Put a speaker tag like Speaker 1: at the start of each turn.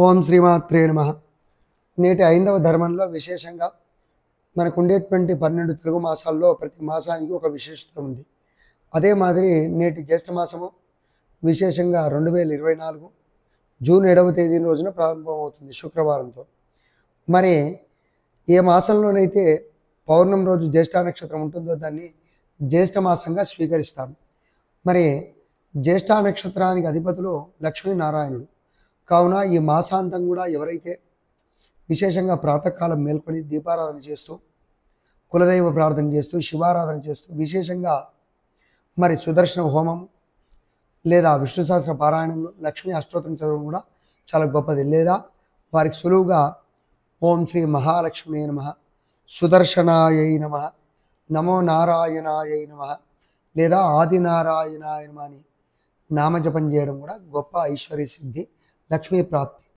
Speaker 1: ఓం శ్రీమాత్రే నమః. నేటి ఐందవ ధర్మంలో విశేషంగా మనకు ఉండేటువంటి 12 తెలుగు మాసాల్లో ప్రతి మాసానికి ఒక విశిష్టత ఉంది. అదే మాదిరి నేటి జ్యేష్ఠ మాసము విశేషంగా 2024 జూన్ 7వ తేదీ రోజున ప్రారంభమవుతుంది శుక్రవారంతో. మరి ఏ మాసంలోనైతే పౌర్ణమి రోజు జ్యేష్ఠ నక్షత్రం ఉంటుందో దాన్ని జ్యేష్ఠ మాసంగా స్వీకరిస్తాము. మరి జ్యేష్ఠ నక్షత్రానికి అధిపతులు లక్ష్మీనారాయణుడు. కావున ఈ మాసాంతం కూడా ఎవరైతే విశేషంగా ప్రాతకాలం మేల్కొని దీపారాధన చేస్తూ కులదైవ ప్రార్థన చేస్తూ శివారాధన చేస్తూ విశేషంగా మరి సుదర్శన హోమం లేదా విష్ణు సహస్ర పారాయణంలో లక్ష్మీ అష్టోత్తరం చదవడం కూడా చాలా గొప్పది. లేదా వారికి సులువుగా ఓం శ్రీ మహాలక్ష్మీ నమః, సుదర్శనాయై నమః, నమో నారాయణాయై నమః లేదా ఆదినారాయణాయ నమః అని నామజపం చేయడం కూడా గొప్ప ఐశ్వర్య సిద్ధి, లక్ష్మీ ప్రాప్తి.